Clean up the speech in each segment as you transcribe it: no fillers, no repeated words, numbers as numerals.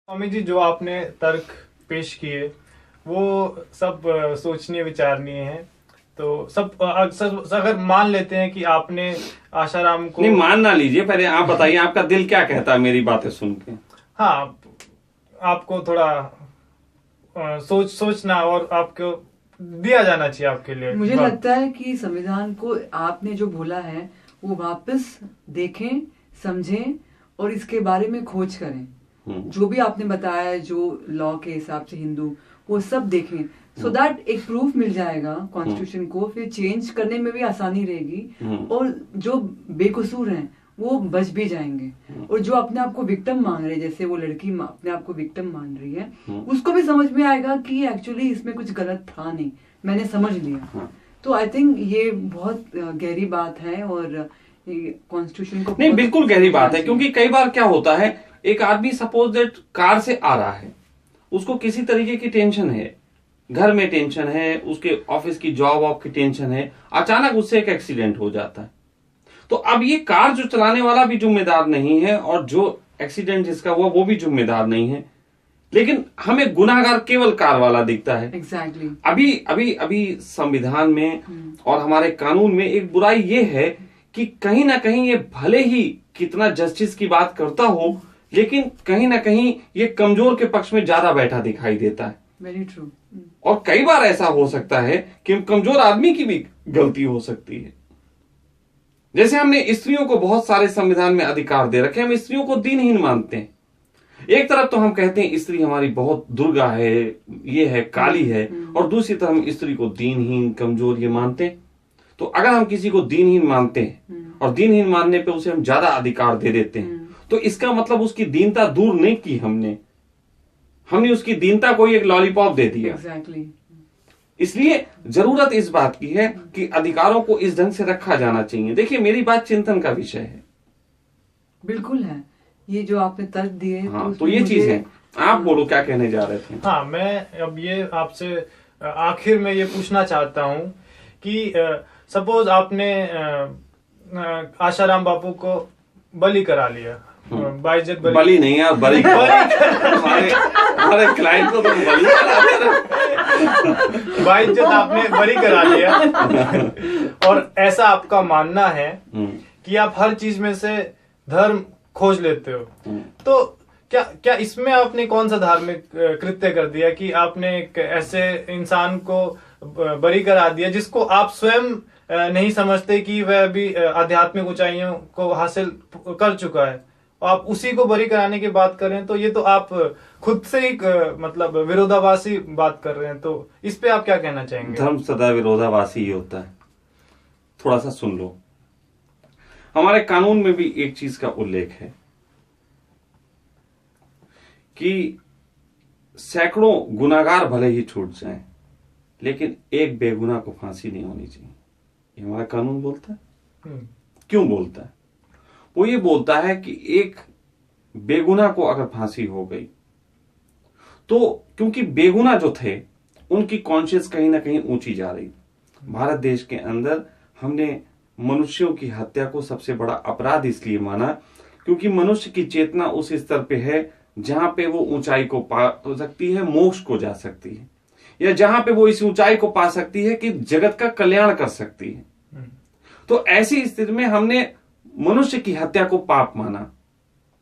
स्वामी जी, जो आपने तर्क पेश किए वो सब सोचनीय विचारणीय है। तो सब अगर मान लेते हैं कि आपने आशाराम को, नहीं मान ना लीजिए, पहले आप बताइए आपका दिल क्या कहता है मेरी बातें सुन के। हाँ, आपको थोड़ा सोचना और आपको दिया जाना चाहिए आपके लिए। मुझे लगता है कि संविधान को आपने जो बोला है वो वापस देखें, समझें और इसके बारे में खोज करें। जो भी आपने बताया, जो लॉ के हिसाब से हिंदू, वो सब देखें, सो दैट एक प्रूफ मिल जाएगा कॉन्स्टिट्यूशन को, फिर चेंज करने में भी आसानी रहेगी और जो बेकसूर हैं वो बच भी जाएंगे। और जो अपने आप को विक्टिम मान रहे, जैसे वो लड़की अपने आप को विक्टिम मान रही है, उसको भी समझ में आएगा कि एक्चुअली इसमें कुछ गलत था नहीं, मैंने समझ लिया। तो आई थिंक ये बहुत गहरी बात है और कॉन्स्टिट्यूशन को नहीं, बिल्कुल गहरी बात है। क्योंकि कई बार क्या होता है, एक आदमी सपोज दैट कार से आ रहा है, उसको किसी तरीके की टेंशन है, घर में टेंशन है, उसके ऑफिस की जॉब वॉब की टेंशन है, अचानक उससे एक एक्सीडेंट हो जाता है। तो अब ये कार जो चलाने वाला भी जिम्मेदार नहीं है और जो एक्सीडेंट जिसका हुआ वो भी जिम्मेदार नहीं है, लेकिन हमें गुनाहगार केवल कार वाला दिखता है। Exactly. अभी अभी अभी संविधान में और हमारे कानून में एक बुराई ये है कि कहीं ना कहीं ये भले ही कितना जस्टिस की बात करता हो, लेकिन कहीं ना कहीं ये कमजोर के पक्ष में ज्यादा बैठा दिखाई देता है। Very true. और कई बार ऐसा हो सकता है कि कमजोर आदमी की भी गलती हो सकती है। जैसे हमने स्त्रियों को बहुत सारे संविधान में अधिकार दे रखे, हम स्त्रियों को दीनहीन मानते हैं। एक तरफ तो हम कहते हैं स्त्री हमारी बहुत दुर्गा है, ये है, काली है, और दूसरी तरफ हम स्त्री को दीनहीन, कमजोर ये मानते हैं। तो अगर हम किसी को दीनहीन मानते हैं और दीनहीन मानने पे उसे हम ज्यादा अधिकार दे देते हैं, तो इसका मतलब उसकी दीनता दूर नहीं की हमने उसकी दीनता को एक लॉलीपॉप दे दिया। Exactly. इसलिए जरूरत इस बात की है कि अधिकारों को इस ढंग से रखा जाना चाहिए। देखिए, मेरी बात चिंतन का विषय है। बिल्कुल है, ये जो आपने तर्क दिए। हाँ, तो ये चीज है। आप बोलो क्या कहने जा रहे थे। हाँ, मैं अब ये आपसे आखिर में ये पूछना चाहता हूँ कि सपोज आपने आशाराम बापू को बलि करा लिया, बाइज्जत बलि नहीं यार, बलि हमारे क्लाइंट को तो बलि बाइज्जत आपने बलि करा लिया और ऐसा आपका मानना है कि आप हर चीज में से धर्म खोज लेते हो, तो क्या इसमें आपने कौन सा धार्मिक कृत्य कर दिया कि आपने एक ऐसे इंसान को बलि करा दिया जिसको आप स्वयं नहीं समझते कि वह भी आध्यात्मिक ऊंचाइयों को हासिल कर चुका है, आप उसी को बलि कराने की बात कर रहे हैं? तो ये तो आप खुद से ही मतलब विरोधाभासी बात कर रहे हैं। तो इस पे आप क्या कहना चाहेंगे? धर्म सदा विरोधाभासी ही होता है। थोड़ा सा सुन लो, हमारे कानून में भी एक चीज का उल्लेख है कि सैकड़ों गुनाहगार भले ही छूट जाएं, लेकिन एक बेगुनाह को फांसी नहीं होनी चाहिए। ये हमारा कानून बोलता है। क्यों बोलता है? वो ये बोलता है कि एक बेगुनाह को अगर फांसी हो गई तो, क्योंकि बेगुनाह जो थे उनकी कॉन्शियस कहीं ना कहीं ऊंची जा रही। भारत देश के अंदर हमने मनुष्यों की हत्या को सबसे बड़ा अपराध इसलिए माना क्योंकि मनुष्य की चेतना उस स्तर पे है जहां पे वो ऊंचाई को पा सकती है, मोक्ष को जा सकती है, या जहां पे वो इस ऊंचाई को पा सकती है कि जगत का कल्याण कर सकती है। तो ऐसी स्थिति में हमने मनुष्य की हत्या को पाप माना।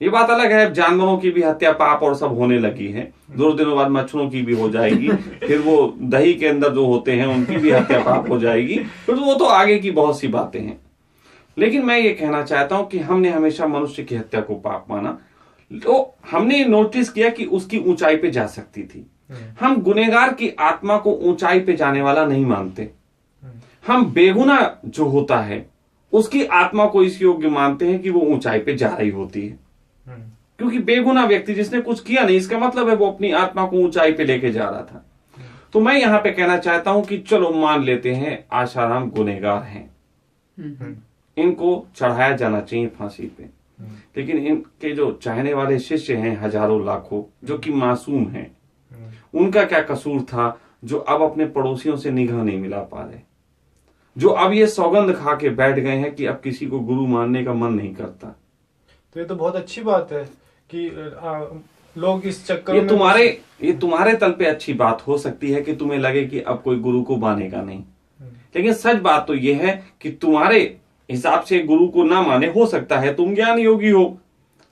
ये बात अलग है, जानवरों की भी हत्या पाप और सब होने लगी है, 2 दिनों बाद मच्छरों की भी हो जाएगी, फिर वो दही के अंदर जो होते हैं उनकी भी हत्या पाप हो जाएगी, फिर वो तो आगे की बहुत सी बातें हैं। लेकिन मैं ये कहना चाहता हूं कि हमने हमेशा मनुष्य की हत्या को पाप माना, तो हमने नोटिस किया कि उसकी ऊंचाई पे जा सकती थी। हम गुनहगार की आत्मा को ऊंचाई पे जाने वाला नहीं मानते, हम बेगुनाह जो होता है उसकी आत्मा को इस योग्य मानते हैं कि वो ऊंचाई पे जा रही होती है। क्योंकि बेगुनाह व्यक्ति जिसने कुछ किया नहीं, इसका मतलब है वो अपनी आत्मा को ऊंचाई पे लेके जा रहा था। तो मैं यहां पे कहना चाहता हूं कि चलो मान लेते हैं आशाराम गुनहगार हैं, इनको चढ़ाया जाना चाहिए फांसी पे, लेकिन इनके जो चाहने वाले शिष्य हैं हजारों लाखों जो कि मासूम हैं, उनका क्या कसूर था जो अब अपने पड़ोसियों से निगाह नहीं मिला पा रहे, जो अब ये सौगंध खा के बैठ गए हैं कि अब किसी को गुरु मानने का मन नहीं करता। तो ये तो बहुत अच्छी बात है कि लोग इस चक्कर ये में तुम्हारे तल पे अच्छी बात हो सकती है कि तुम्हें लगे कि अब कोई गुरु को मानेगा नहीं, लेकिन सच बात तो ये है कि तुम्हारे हिसाब से गुरु को ना माने, हो सकता है तुम ज्ञान योगी हो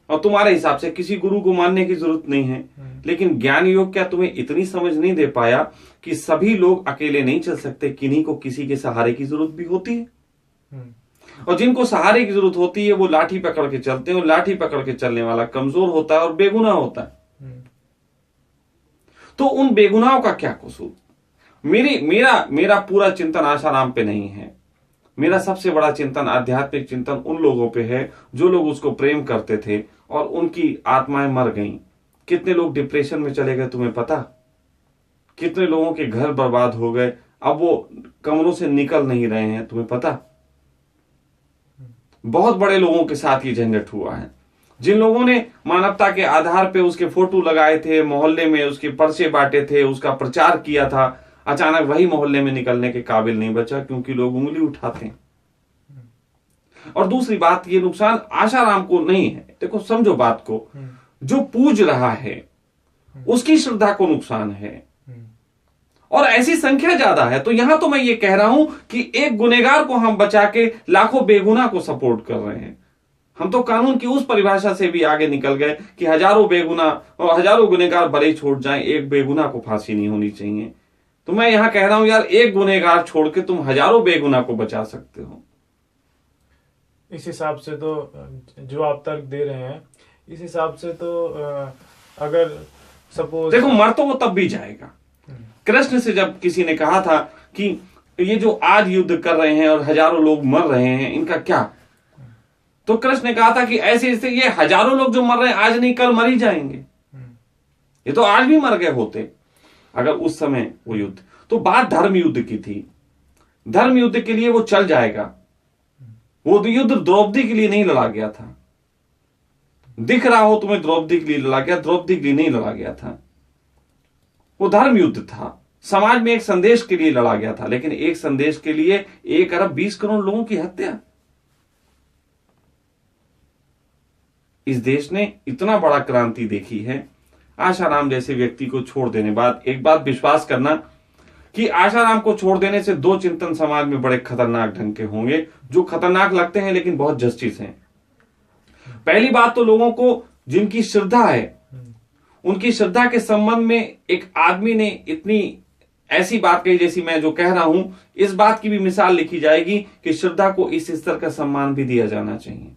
और तुम्हारे हिसाब से किसी गुरु को मानने की जरूरत नहीं है, लेकिन ज्ञान योग क्या तुम्हें इतनी समझ नहीं दे पाया कि सभी लोग अकेले नहीं चल सकते, किन्हीं को किसी के सहारे की जरूरत भी होती है। और जिनको सहारे की जरूरत होती है वो लाठी पकड़ के चलते हैं, और लाठी पकड़ के चलने वाला कमजोर होता है और बेगुनाह होता है। तो उन बेगुनाहों का क्या कसूर? मेरा पूरा चिंतन आशाराम पे नहीं है। मेरा सबसे बड़ा चिंतन, आध्यात्मिक चिंतन उन लोगों पे है जो लोग उसको प्रेम करते थे और उनकी आत्माएं मर गईं। कितने लोग डिप्रेशन में चले गए तुम्हें पता? कितने लोगों के घर बर्बाद हो गए, अब वो कमरों से निकल नहीं रहे हैं, तुम्हें पता? बहुत बड़े लोगों के साथ ये झंझट हुआ है। जिन लोगों ने मानवता के आधार पे उसके फोटो लगाए थे, मोहल्ले में उसके पर्चे बांटे थे, उसका प्रचार किया था, अचानक वही मोहल्ले में निकलने के काबिल नहीं बचा क्योंकि लोग उंगली उठाते हैं। और दूसरी बात, ये नुकसान आशाराम को नहीं है। देखो, समझो बात को, जो पूज रहा है उसकी श्रद्धा को नुकसान है और ऐसी संख्या ज्यादा है। तो यहां तो मैं ये कह रहा हूं कि एक गुनहगार को हम बचा के लाखों बेगुनाह को सपोर्ट कर रहे हैं। हम तो कानून की उस परिभाषा से भी आगे निकल गए कि हजारों बेगुनाह और हजारों गुनहगार भले ही छोड़ जाएं, एक बेगुनाह को फांसी नहीं होनी चाहिए। तो मैं यहां कह रहा हूं यार, एक गुनहगार छोड़ के तुम हजारों बेगुनाह को बचा सकते हो। इस हिसाब से तो जो आप तर्क दे रहे हैं, इस हिसाब से तो अगर सपोज देखो, मर तो वो तब भी जाएगा। कृष्ण से जब किसी ने कहा था कि ये जो आज युद्ध कर रहे हैं और हजारों लोग मर रहे हैं, इनका क्या? तो कृष्ण ने कहा था कि ऐसे ऐसे ये हजारों लोग जो मर रहे हैं आज नहीं कल मर ही जाएंगे। ये तो आज भी मर गए होते अगर उस समय वो युद्ध। तो बात धर्म युद्ध की थी। धर्म युद्ध के लिए वो चल जाएगा। वो युद्ध द्रौपदी के लिए नहीं लड़ा गया था। दिख रहा हो तुम्हें द्रौपदी के लिए लड़ा गया, द्रौपदी के लिए नहीं लड़ा गया था। वो धर्म युद्ध था, समाज में एक संदेश के लिए लड़ा गया था। लेकिन एक संदेश के लिए 1 अरब 20 करोड़ लोगों की हत्या। इस देश ने इतना बड़ा क्रांति देखी है। आशाराम जैसे व्यक्ति को छोड़ देने बाद एक बात विश्वास करना कि आशाराम को छोड़ देने से 2 चिंतन समाज में बड़े खतरनाक ढंग के होंगे, जो खतरनाक लगते हैं लेकिन बहुत जस्टिस हैं। पहली बात तो लोगों को जिनकी श्रद्धा है, उनकी श्रद्धा के संबंध में एक आदमी ने इतनी ऐसी बात कही जैसी मैं जो कह रहा हूं, इस बात की भी मिसाल लिखी जाएगी कि श्रद्धा को इस स्तर का सम्मान भी दिया जाना चाहिए।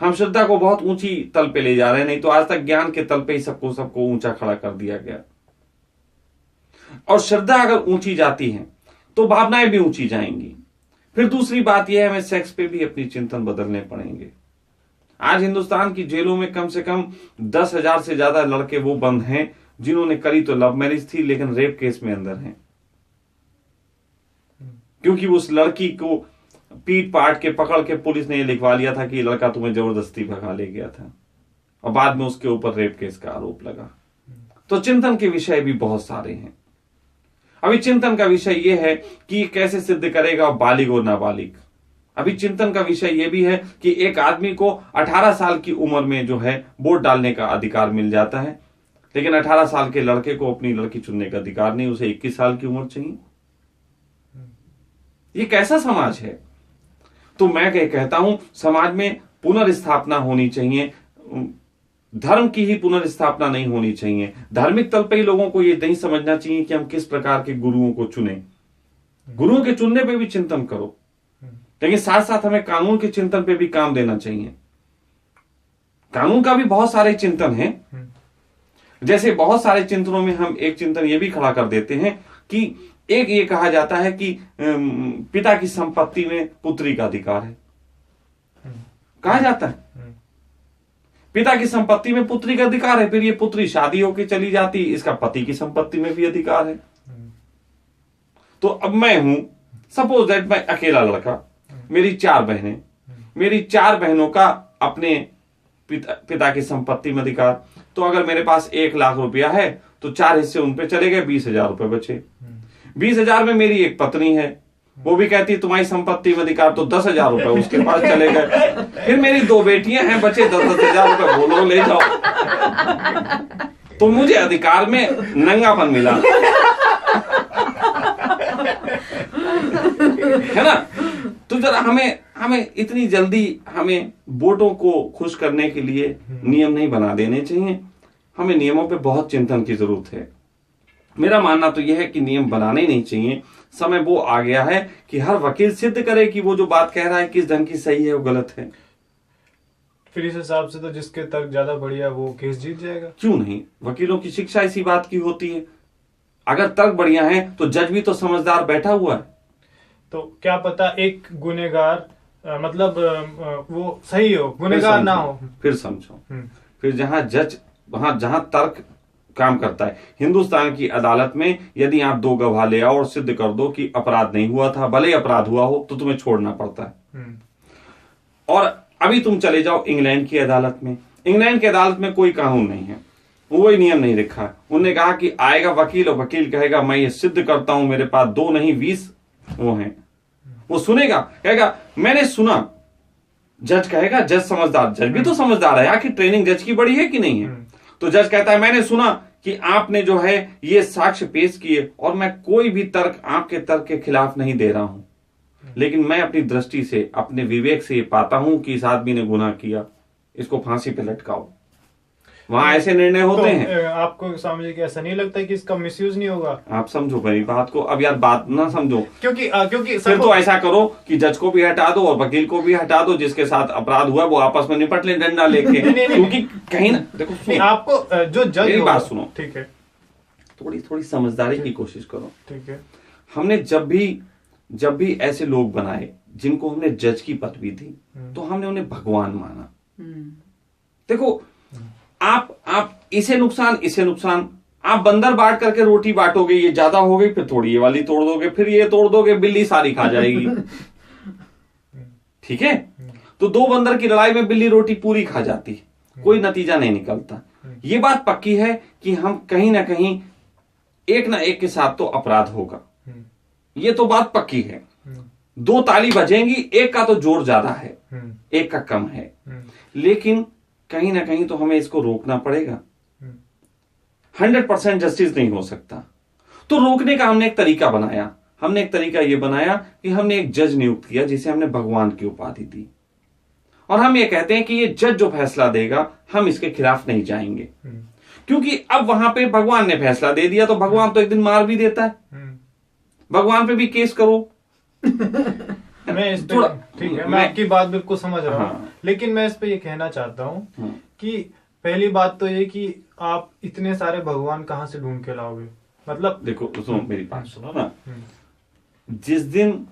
हम श्रद्धा को बहुत ऊंची तल पे ले जा रहे हैं, नहीं तो आज तक ज्ञान के तल पे ही सबको ऊंचा खड़ा कर दिया गया। और श्रद्धा अगर ऊंची जाती है तो भावनाएं भी ऊंची जाएंगी। फिर दूसरी बात यह है, हमें सेक्स पे भी अपनी चिंतन बदलने पड़ेंगे। आज हिंदुस्तान की जेलों में कम से कम 10,000 से ज्यादा लड़के वो बंद हैं जिन्होंने करी तो लव मैरिज थी लेकिन रेप केस में अंदर हैं, क्योंकि उस लड़की को पीट पाट के पकड़ के पुलिस ने ये लिखवा लिया था कि ये लड़का तुम्हें जबरदस्ती भगा ले गया था, और बाद में उसके ऊपर रेप केस का आरोप लगा। तो चिंतन के विषय भी बहुत सारे हैं। अभी चिंतन का विषय यह है कि कैसे सिद्ध करेगा बालिग और नाबालिग। अभी चिंतन का विषय यह भी है कि एक आदमी को 18 साल की उम्र में जो है वोट डालने का अधिकार मिल जाता है, लेकिन 18 साल के लड़के को अपनी लड़की चुनने का अधिकार नहीं, उसे 21 साल की उम्र चाहिए। ये कैसा समाज है? तो मैं कहता हूं समाज में पुनर्स्थापना होनी चाहिए। धर्म की ही पुनर्स्थापना नहीं होनी चाहिए। धार्मिक तल पे ही लोगों को ये नहीं समझना चाहिए कि हम किस प्रकार के गुरुओं को चुने। गुरुओं के चुनने पे भी चिंतन करो, लेकिन साथ साथ हमें कानून के चिंतन पे भी काम देना चाहिए। कानून का भी बहुत सारे चिंतन हैं। जैसे बहुत सारे चिंतनों में हम एक चिंतन ये भी खड़ा कर देते हैं कि एक ये कहा जाता है कि पिता की संपत्ति में पुत्री का अधिकार है। कहा जाता है पिता की संपत्ति में पुत्री का अधिकार है, फिर ये पुत्री शादी होकर चली जाती, इसका पति की संपत्ति में भी अधिकार है। तो अब मैं हूं, सपोज दैट मैं अकेला लड़का, मेरी 4 बहनें, मेरी 4 बहनों का अपने पिता की संपत्ति में अधिकार। तो अगर मेरे पास 1 लाख रुपया है तो 4 हिस्से उन पे चले गए, 20,000 रुपए बचे। 20,000 में मेरी एक पत्नी है, वो भी कहती तुम्हारी संपत्ति में अधिकार, तो 10,000 रुपए उसके पास चले गए। फिर मेरी 2 बेटियां हैं, बचे 10,000 रुपए, बोलो ले जाओ। तो मुझे अधिकार में नंगापन मिला, है ना। तो जरा हमें इतनी जल्दी हमें वोटों को खुश करने के लिए नियम नहीं बना देने चाहिए। हमें नियमों पे बहुत चिंतन की जरूरत है। मेरा मानना तो यह है कि नियम बनाने नहीं चाहिए। समय वो आ गया है कि हर वकील सिद्ध करे कि वो जो बात कह रहा है किस ढंग की सही है, वो गलत है। फिर इस हिसाब से तो जिसके तर्क ज्यादा बढ़िया वो केस जीत जाएगा। क्यों नहीं, वकीलों की शिक्षा इसी बात की होती है। अगर तर्क बढ़िया है तो जज भी तो समझदार बैठा हुआ है। तो क्या पता एक गुनेगार मतलब वो सही हो, गुनेगार ना हो। फिर समझो, फिर जहां तर्क काम करता है। हिंदुस्तान की अदालत में यदि आप 2 गवाह ले आओ और सिद्ध कर दो कि अपराध नहीं हुआ था, भले अपराध हुआ हो, तो तुम्हें छोड़ना पड़ता है। और अभी तुम चले जाओ इंग्लैंड की अदालत में। इंग्लैंड की अदालत में कोई कानून नहीं है, कोई नियम नहीं रखा है। उन्होंने कहा कि आएगा वकील और वकील कहेगा मैं ये सिद्ध करता हूं, मेरे पास 2 नहीं 20 वो हैं। वो सुनेगा, कहेगा मैंने सुना। जज कहेगा, जज समझदार, जज भी तो समझदार है, आखिर ट्रेनिंग जज की बड़ी है कि नहीं है। तो जज कहता है मैंने सुना कि आपने जो है ये साक्ष्य पेश किए और मैं कोई भी तर्क आपके तर्क के खिलाफ नहीं दे रहा हूं, लेकिन मैं अपनी दृष्टि से, अपने विवेक से ये पाता हूं कि इस आदमी ने गुनाह किया, इसको फांसी पे लटकाओ। वहां ऐसे निर्णय होते हैं। आपको समझे कि ऐसा नहीं लगता कि इसका मिसयूज नहीं होगा? आप समझो मेरी बात को। अब यार बात ना समझो, क्योंकि फिर तो ऐसा करो कि जज को भी हटा दो और वकील को भी हटा दो, जिसके साथ अपराध हुआ वो आपस में निपट ले डंडा लेके। क्योंकि कहीं ना देखो, आपको जो जज, मेरी बात सुनो, ठीक है, थोड़ी समझदारी की कोशिश करो। ठीक है। हमने जब भी ऐसे लोग बनाए जिनको हमने जज की पदवी दी, तो हमने उन्हें भगवान माना। देखो, आप इसे नुकसान, आप बंदर बांट करके रोटी बांटोगे, ये ज्यादा हो गई, फिर थोड़ी ये वाली तोड़ दोगे, फिर ये तोड़ दोगे, बिल्ली सारी खा जाएगी। ठीक है। तो 2 बंदर की लड़ाई में बिल्ली रोटी पूरी खा जाती, कोई नतीजा नहीं निकलता। ये बात पक्की है कि हम कहीं ना कहीं एक ना एक के साथ तो अपराध होगा, ये तो बात पक्की है। 2 ताली बजेंगी, एक का तो जोर ज्यादा है, एक का कम है, लेकिन कहीं ना कहीं तो हमें इसको रोकना पड़ेगा। 100% जस्टिस नहीं हो सकता, तो रोकने का हमने एक तरीका बनाया। हमने एक तरीका यह बनाया कि हमने एक जज नियुक्त किया जिसे हमने भगवान की उपाधि दी, और हम ये कहते हैं कि ये जज जो फैसला देगा हम इसके खिलाफ नहीं जाएंगे, क्योंकि अब वहां पे भगवान ने फैसला दे दिया, तो भगवान तो एक दिन मार भी देता है। भगवान पे भी केस करो। मैं इस पे ठीक है, मैं आपकी बात बिल्कुल समझ रहा हूँ, लेकिन मैं इस पे ये कहना चाहता हूँ कि पहली बात तो ये कि आप इतने सारे भगवान कहाँ से ढूंढ के लाओगे? मतलब देखो, सुनो मेरी बात सुनो ना। जिस दिन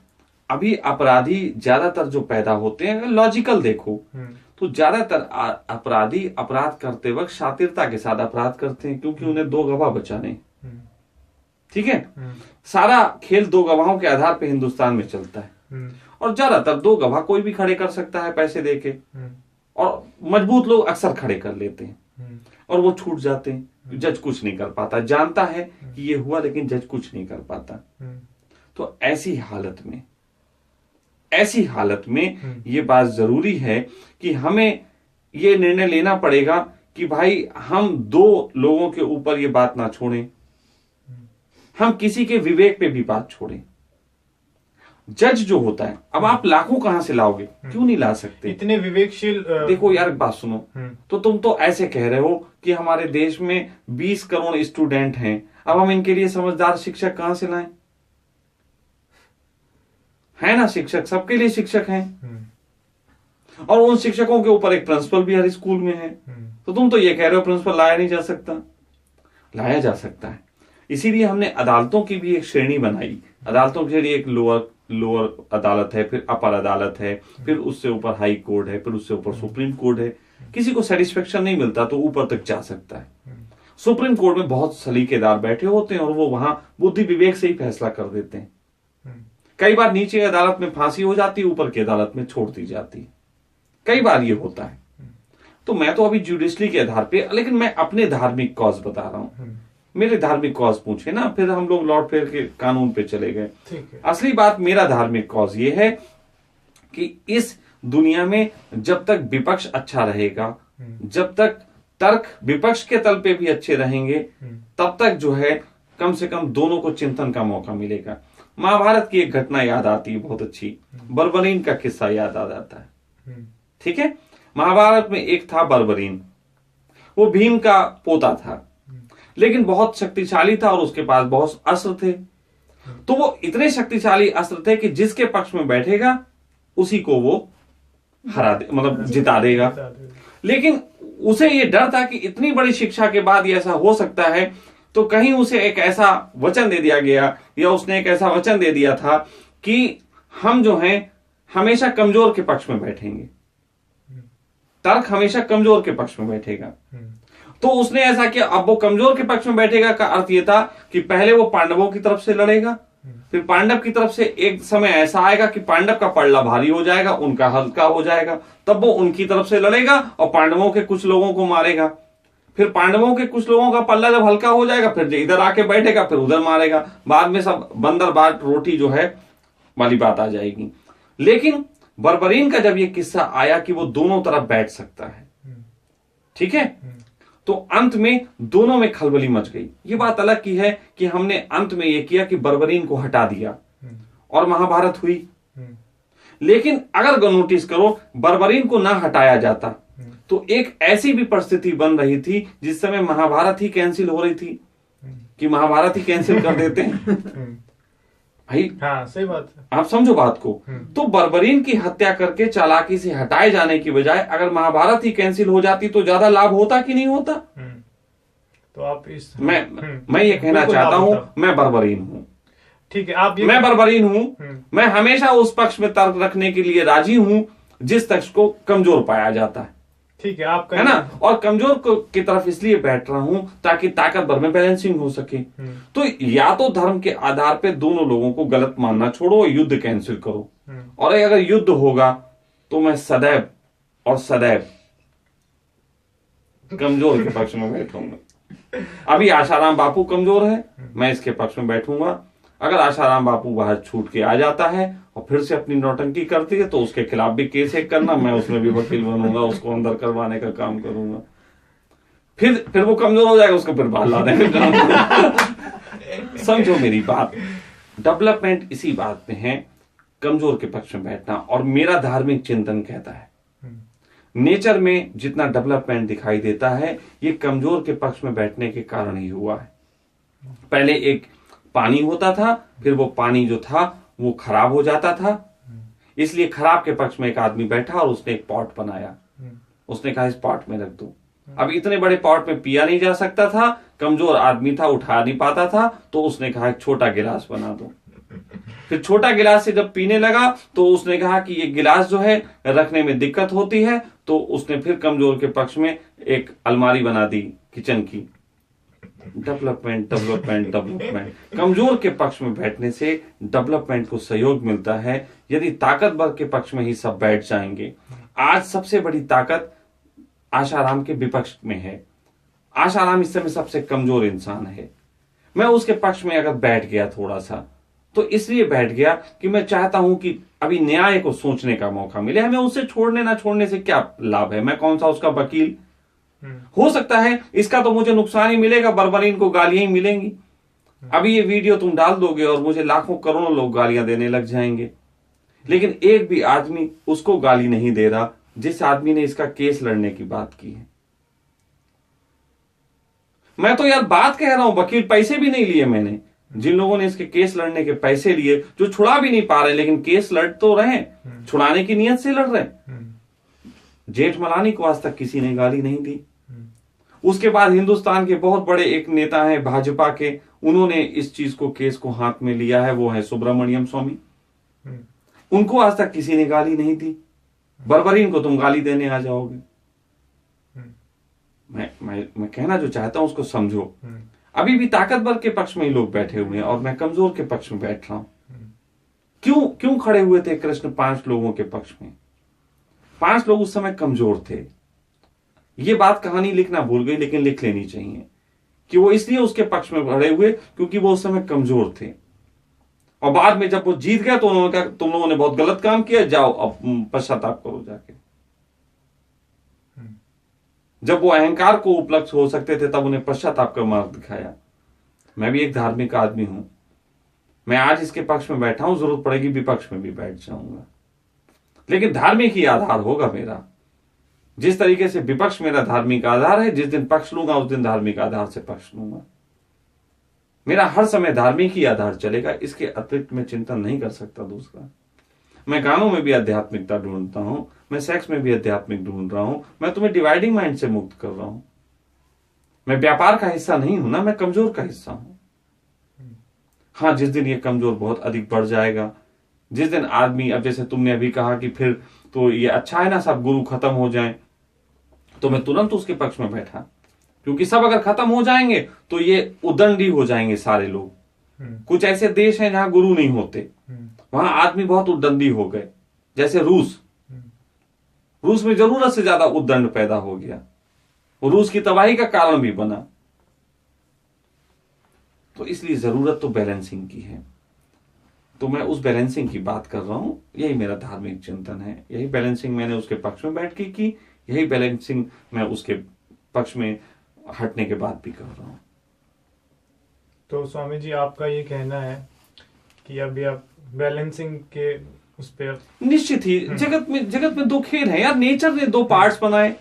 अभी अपराधी ज्यादातर जो पैदा होते हैं, अगर लॉजिकल देखो तो ज्यादातर अपराधी अपराध करते वक्त शातिरता के साथ अपराध करते हैं, क्योंकि उन्हें 2 गवाह बचाने। ठीक है। सारा खेल 2 गवाहों के आधार पे हिंदुस्तान में चलता है, और ज्यादातर 2 गवाह कोई भी खड़े कर सकता है पैसे देके, और मजबूत लोग अक्सर खड़े कर लेते हैं और वो छूट जाते हैं। जज कुछ नहीं कर पाता, जानता है कि ये हुआ, लेकिन जज कुछ नहीं कर पाता। तो ऐसी हालत में ये बात जरूरी है कि हमें ये निर्णय लेना पड़ेगा कि भाई हम 2 लोगों के ऊपर ये बात ना छोड़ें, हम किसी के विवेक पे भी बात छोड़ें। जज जो होता है, अब आप लाखों कहां से लाओगे? क्यों नहीं ला सकते? इतने विवेकशील। देखो यार, बात सुनो, तो तुम तो ऐसे कह रहे हो कि हमारे देश में 20 करोड़ स्टूडेंट हैं, अब हम इनके लिए समझदार शिक्षक कहां से लाएं? है ना, शिक्षक सबके लिए शिक्षक हैं, और उन शिक्षकों के ऊपर एक प्रिंसिपल भी हर स्कूल में है। तो तुम तो ये कह रहे हो प्रिंसिपल लाया नहीं जा सकता? लाया जा सकता है। इसीलिए हमने अदालतों की भी एक श्रेणी बनाई। अदालतों के लिए एक लोअर अदालत है, फिर अपर अदालत है, फिर उससे ऊपर हाई कोर्ट है, फिर उससे ऊपर सुप्रीम कोर्ट है। किसी को सेटिस्फेक्शन नहीं मिलता तो ऊपर तक जा सकता है। सुप्रीम कोर्ट में बहुत सलीकेदार बैठे होते हैं और वो वहां बुद्धि विवेक से ही फैसला कर देते हैं। कई बार नीचे अदालत में फांसी हो जाती है, ऊपर की अदालत में छोड़ दी जाती है। कई बार ये होता है। तो मैं तो अभी जुडिशरी के आधार पे, लेकिन मैं अपने धार्मिक कॉज बता रहा हूं मेरे धार्मिक कॉज पूछे ना, फिर हम लोग लौट फिर के कानून पे चले गए। ठीक है। असली बात मेरा धार्मिक कॉज ये है कि इस दुनिया में जब तक विपक्ष अच्छा रहेगा, जब तक तर्क विपक्ष के तल पे भी अच्छे रहेंगे, तब तक जो है कम से कम दोनों को चिंतन का मौका मिलेगा। महाभारत की एक घटना याद आती है बहुत अच्छी, बर्बरीन का किस्सा याद आ जाता है। ठीक है, महाभारत में एक था बर्बरीन, वो भीम का पोता था, लेकिन बहुत शक्तिशाली था और उसके पास बहुत अस्त्र थे। तो वो इतने शक्तिशाली अस्त्र थे कि जिसके पक्ष में बैठेगा उसी को वो हरा दे, मतलब जिता देगा। लेकिन उसे ये डर था कि इतनी बड़ी शिक्षा के बाद ये ऐसा हो सकता है, तो कहीं उसे एक ऐसा वचन दे दिया गया, या उसने एक ऐसा वचन दे दिया था कि हम जो हैं हमेशा कमजोर के पक्ष में बैठेंगे, तर्क हमेशा कमजोर के पक्ष में बैठेगा। तो उसने ऐसा किया। अब वो कमजोर के पक्ष में बैठेगा का अर्थ ये था कि पहले वो पांडवों की तरफ से लड़ेगा, फिर पांडव की तरफ से एक समय ऐसा आएगा कि पांडव का पलड़ा भारी हो जाएगा, उनका हल्का हो जाएगा, तब वो उनकी तरफ से लड़ेगा और पांडवों के कुछ लोगों को मारेगा। फिर पांडवों के कुछ लोगों का पल्ला जब हल्का हो जाएगा, फिर इधर आके बैठेगा, फिर उधर मारेगा। बाद में सब बंदर बाट रोटी जो है वाली बात आ जाएगी। लेकिन बर्बरीन का जब ये किस्सा आया कि वो दोनों तरफ बैठ सकता है, ठीक है, तो अंत में दोनों में खलबली मच गई। ये बात अलग की है कि हमने अंत में यह किया कि बर्बरीन को हटा दिया और महाभारत हुई। लेकिन अगर नोटिस करो, बर्बरीन को ना हटाया जाता तो एक ऐसी भी परिस्थिति बन रही थी जिस समय महाभारत ही कैंसिल हो रही थी, कि महाभारत ही कैंसिल कर देते हैं भाई। हाँ, सही बात है। आप समझो बात को। तो बर्बरीन की हत्या करके चालाकी से हटाए जाने की बजाय अगर महाभारत ही कैंसिल हो जाती तो ज्यादा लाभ होता कि नहीं होता? तो आप इस मैं ये कहना चाहता हूं, मैं बर्बरीन हूं। ठीक है, आप मैं बर्बरीन हूं। मैं हमेशा उस पक्ष में तर्क रखने के लिए राजी हूं जिस पक्ष को कमजोर पाया जाता है। ठीक है, आप है ना, और कमजोर की तरफ इसलिए बैठ रहा हूं ताकि ताकतवर में बैलेंसिंग हो सके। तो या तो धर्म के आधार पे दोनों लोगों को गलत मानना छोड़ो, युद्ध कैंसिल करो, और अगर युद्ध होगा तो मैं सदैव और सदैव कमजोर के पक्ष में बैठूंगा। अभी आशाराम बापू कमजोर है, मैं इसके पक्ष में बैठूंगा। अगर आशाराम बापू बाहर छूट के आ जाता है और फिर से अपनी नौटंकी करती है तो उसके खिलाफ भी केस एक करना, मैं उसमें भी वकील बनूंगा, उसको अंदर करवाने का काम करूंगा। फिर वो कमजोर हो जाएगा, उसको फिर बाहर लाने का काम। समझो मेरी बात। डेवलपमेंट इसी बात में है, कमजोर के पक्ष में बैठना। और मेरा धार्मिक चिंतन कहता है नेचर में जितना डेवलपमेंट दिखाई देता है ये कमजोर के पक्ष में बैठने के कारण ही हुआ है। पहले एक पानी होता था, फिर वो पानी जो था वो खराब हो जाता था, इसलिए खराब के पक्ष में एक आदमी बैठा और उसने एक पॉट बनाया। उसने कहा इस पॉट में रख दो। अब इतने बड़े पॉट में पिया नहीं जा सकता था, कमजोर आदमी था, उठा नहीं पाता था, तो उसने कहा एक छोटा गिलास बना दो। फिर छोटा गिलास से जब पीने लगा तो उसने कहा कि ये गिलास जो है रखने में दिक्कत होती है, तो उसने फिर कमजोर के पक्ष में एक अलमारी बना दी किचन की। Development development development. कमजोर के पक्ष में बैठने से डेवलपमेंट को सहयोग मिलता है। यदि ताकतवर के पक्ष में ही सब बैठ जाएंगे। आज सबसे बड़ी ताकत आशाराम के विपक्ष में है। आशाराम इस समय सबसे कमजोर इंसान है। मैं उसके पक्ष में अगर बैठ गया थोड़ा सा, तो इसलिए बैठ गया कि मैं चाहता हूं कि अभी न्याय को सोचने का मौका मिले। हमें उसे छोड़ने ना छोड़ने से क्या लाभ है? मैं कौन सा उसका वकील? हो सकता है इसका तो मुझे नुकसान ही मिलेगा, बर्बरीन को गालियां ही मिलेंगी। अभी ये वीडियो तुम डाल दोगे और मुझे लाखों करोड़ों लोग गालियां देने लग जाएंगे, लेकिन एक भी आदमी उसको गाली नहीं दे रहा जिस आदमी ने इसका केस लड़ने की बात की है। मैं तो यार बात कह रहा हूं, वकील पैसे भी नहीं लिए मैंने। जिन लोगों ने इसके केस लड़ने के पैसे लिए, जो छुड़ा भी नहीं पा रहे लेकिन केस लड़ तो रहे, छुड़ाने की नियत से लड़ रहे। जेठमलानी को आज तक किसी ने गाली नहीं दी। उसके बाद हिंदुस्तान के बहुत बड़े एक नेता हैं भाजपा के, उन्होंने इस चीज को, केस को हाथ में लिया है, वो है सुब्रमण्यम स्वामी। उनको आज तक किसी ने गाली नहीं दी। बर्बरीन को तुम गाली देने आ जाओगे। मैं कहना जो चाहता हूं उसको समझो। अभी भी ताकतवर के पक्ष में ही लोग बैठे हुए हैं और मैं कमजोर के पक्ष में बैठ रहा हूं। क्यों खड़े हुए थे कृष्ण 5 लोगों के पक्ष में? 5 लोग उस समय कमजोर थे। ये बात कहानी लिखना भूल गई, लेकिन लिख लेनी चाहिए कि वो इसलिए उसके पक्ष में खड़े हुए क्योंकि वो उस समय कमजोर थे, और बाद में जब वो जीत गए तो उन्होंने कहा तुम लोगों ने बहुत गलत काम किया, जाओ अब पश्चाताप करो जाके। जब वो अहंकार को उपलक्ष्य हो सकते थे तब उन्हें पश्चाताप का मार्ग दिखाया। मैं भी एक धार्मिक आदमी हूं, मैं आज इसके पक्ष में बैठा हूं, जरूरत पड़ेगी विपक्ष में भी बैठ जाऊंगा, लेकिन धार्मिक ही आधार होगा मेरा। जिस तरीके से विपक्ष मेरा धार्मिक आधार है, जिस दिन पक्ष लूंगा उस दिन धार्मिक आधार से पक्ष लूंगा। मेरा हर समय धार्मिक ही आधार चलेगा, इसके अतिरिक्त मैं चिंतन नहीं कर सकता दूसरा। मैं गानों में भी आध्यात्मिकता ढूंढता हूं, मैं सेक्स में भी आध्यात्मिक ढूंढ रहा हूं, मैं तुम्हें डिवाइडिंग माइंड से मुक्त कर रहा हूं। मैं व्यापार का हिस्सा नहीं हूं ना, मैं कमजोर का हिस्सा हूं। हाँ, जिस दिन ये कमजोर बहुत अधिक बढ़ जाएगा, जिस दिन आदमी, अब जैसे तुमने अभी कहा कि फिर तो ये अच्छा है ना सब गुरु खत्म हो जाए, तो मैं तुरंत उसके पक्ष में बैठा, क्योंकि सब अगर खत्म हो जाएंगे तो ये उदंडी हो जाएंगे सारे लोग। कुछ ऐसे देश हैं जहां गुरु नहीं होते, वहां आदमी बहुत उद्दंडी हो गए, जैसे रूस में जरूरत से ज्यादा उद्दंड पैदा हो गया, और रूस की तबाही का कारण भी बना। तो इसलिए जरूरत तो बैलेंसिंग की है, तो मैं उस बैलेंसिंग की बात कर रहा हूं। यही मेरा धार्मिक चिंतन है, यही बैलेंसिंग मैंने उसके पक्ष में बैठ के की, यही बैलेंसिंग मैं उसके पक्ष में हटने के बाद भी कर रहा हूं। तो स्वामी जी, आपका ये कहना है कि अभी आप बैलेंसिंग के उस पे निश्चित ही जगत में दो खेल है यार। नेचर ने दो पार्ट्स बनाए,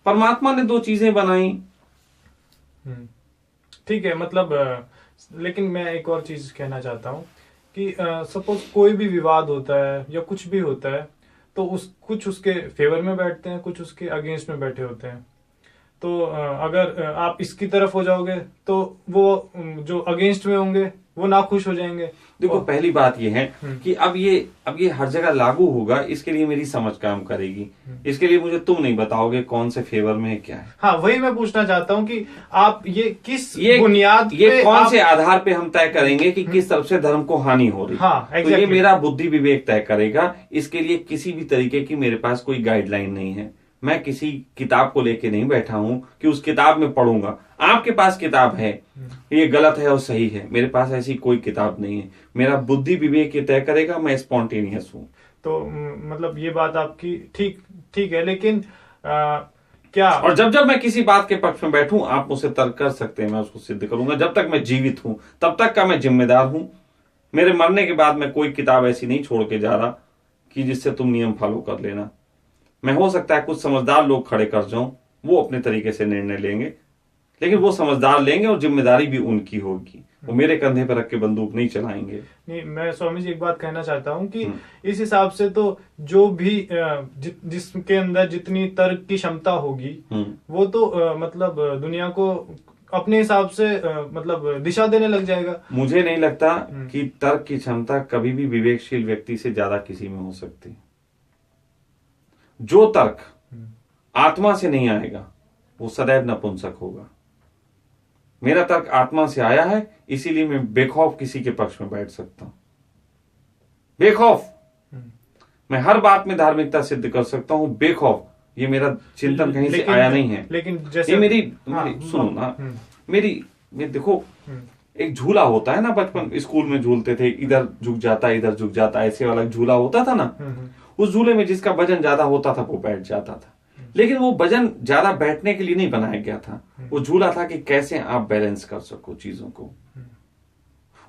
परमात्मा ने दो चीजें बनाई। ठीक है, मतलब लेकिन मैं एक और चीज कहना चाहता हूँ कि सपोज कोई भी विवाद होता है या कुछ भी होता है, तो कुछ उसके फेवर में बैठते हैं, कुछ उसके अगेंस्ट में बैठे होते हैं। तो अगर आप इसकी तरफ हो जाओगे तो वो जो अगेंस्ट में होंगे वो नाखुश हो जाएंगे। देखो, पहली बात ये है कि अब ये हर जगह लागू होगा, इसके लिए मेरी समझ काम करेगी। इसके लिए मुझे तुम नहीं बताओगे कौन से फेवर में है क्या है। हाँ, वही मैं पूछना चाहता हूँ कि आप ये किस बुनियाद ये कौन से आधार पे हम तय करेंगे कि किस तरफ से धर्म को हानि हो रही है। हाँ, तो ये मेरा बुद्धि विवेक तय करेगा। इसके लिए किसी भी तरीके की मेरे पास कोई गाइडलाइन नहीं है। मैं किसी किताब को लेके नहीं बैठा हूं कि उस किताब में पढ़ूंगा। आपके पास किताब है, ये गलत है और सही है, मेरे पास ऐसी कोई किताब नहीं है। मेरा बुद्धि विवेक ये तय करेगा, मैं स्पॉन्टेनियस हूं। तो मतलब ये बात आपकी ठीक है, लेकिन क्या, और जब मैं किसी बात के पक्ष में बैठूं, आप मुझसे तर्क कर सकते हैं, मैं उसको सिद्ध करूंगा। जब तक मैं जीवित हूं तब तक का मैं जिम्मेदार हूं। मेरे मरने के बाद मैं कोई किताब ऐसी नहीं छोड़ के जा रहा कि जिससे तुम नियम फॉलो कर लेना। मैं, हो सकता है कुछ समझदार लोग खड़े कर जाऊं, वो अपने तरीके से निर्णय लेंगे, लेकिन वो समझदार लेंगे और जिम्मेदारी भी उनकी होगी। वो मेरे कंधे पर रख के बंदूक नहीं चलाएंगे। नहीं, मैं स्वामी जी एक बात कहना चाहता हूँ कि इस हिसाब से तो जो भी जिसके अंदर जितनी तर्क की क्षमता होगी वो तो मतलब दुनिया को अपने हिसाब से मतलब दिशा देने लग जाएगा। मुझे नहीं लगता कि तर्क की क्षमता कभी भी विवेकशील व्यक्ति से ज्यादा किसी में हो सकती। जो तर्क आत्मा से नहीं आएगा वो सदैव नपुंसक होगा। मेरा तर्क आत्मा से आया है, इसीलिए मैं बेखौफ किसी के पक्ष में बैठ सकता हूं। बेखौफ मैं हर बात में धार्मिकता सिद्ध कर सकता हूं, बेखौफ। ये मेरा चिंतन कहीं से आया नहीं है। लेकिन जैसे ये मेरी सुनो ना, मेरी देखो, एक झूला होता है ना, बचपन स्कूल में झूलते थे, इधर झुक जाता इधर झुक जाता, ऐसे वाला झूला होता था ना। उस झूले में जिसका वजन ज्यादा होता था वो बैठ जाता था, लेकिन वो वजन ज्यादा बैठने के लिए नहीं बनाया गया था। वो झूला था कि कैसे आप बैलेंस कर सको चीजों को।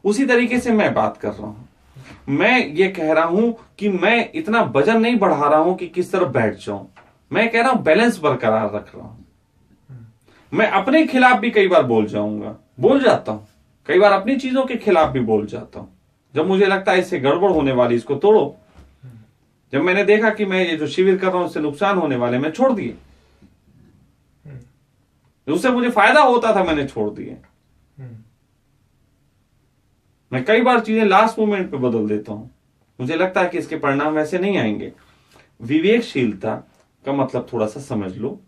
उसी तरीके से मैं बात कर रहा हूं। मैं ये कह रहा हूं कि मैं इतना वजन नहीं बढ़ा रहा हूं कि किस तरफ बैठ जाऊं। मैं कह रहा हूं बैलेंस बरकरार रख रहा हूं। मैं अपने खिलाफ भी कई बार बोल जाता हूं, कई बार अपनी चीजों के खिलाफ भी बोल जाता हूं। जब मुझे लगता है इससे गड़बड़ होने वाली, इसको तोड़ो। जब मैंने देखा कि मैं ये जो शिविर कर रहा हूं उससे नुकसान होने वाले, मैं छोड़ दिए। उससे मुझे फायदा होता था, मैंने छोड़ दिए। मैं कई बार चीजें लास्ट मोमेंट पे बदल देता हूं। मुझे लगता है कि इसके परिणाम वैसे नहीं आएंगे। विवेकशीलता का मतलब थोड़ा सा समझ लो।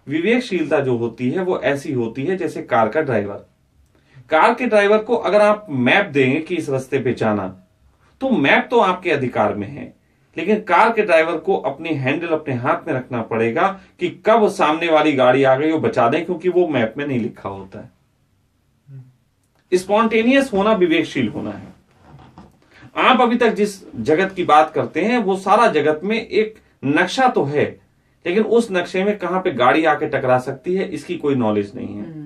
विवेकशीलता जो होती है वो ऐसी होती है जैसे कार का ड्राइवर। कार के ड्राइवर को अगर आप मैप देंगे कि इस रास्ते पे जाना, तो मैप तो आपके अधिकार में है, लेकिन कार के ड्राइवर को अपनी हैंडल अपने हाथ में रखना पड़ेगा कि कब सामने वाली गाड़ी आ गई वो बचा दें, क्योंकि वो मैप में नहीं लिखा होता है। स्पॉन्टेनियस होना विवेकशील होना है। आप अभी तक जिस जगत की बात करते हैं वो सारा जगत में एक नक्शा तो है, लेकिन उस नक्शे में कहां पे गाड़ी आके टकरा सकती है इसकी कोई नॉलेज नहीं है।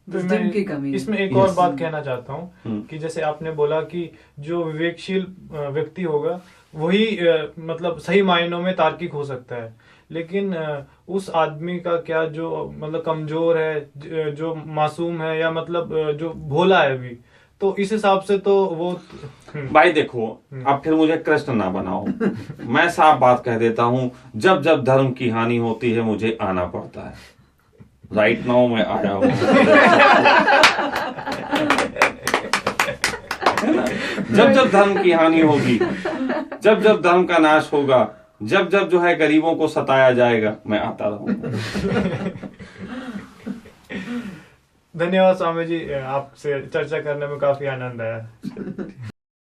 तो मैं इसमें एक और बात कहना चाहता हूँ कि जैसे आपने बोला कि जो विवेकशील व्यक्ति होगा वही मतलब सही मायनों में तार्किक हो सकता है, लेकिन उस आदमी का क्या जो मतलब कमजोर है, जो मासूम है, या मतलब जो भोला है अभी, तो इस हिसाब से तो वो भाई देखो, अब फिर मुझे कृष्ण ना बनाओ। मैं साफ बात कह देता हूं, जब जब धर्म की हानि होती है मुझे आना पड़ता है। राइट नाउ मैं आया हूं। है ना? जब जब धर्म की हानि होगी, जब जब धर्म का नाश होगा, जब जब जो है गरीबों को सताया जाएगा, मैं आता रहूंगा। धन्यवाद स्वामी जी, आपसे चर्चा करने में काफी आनंद आया।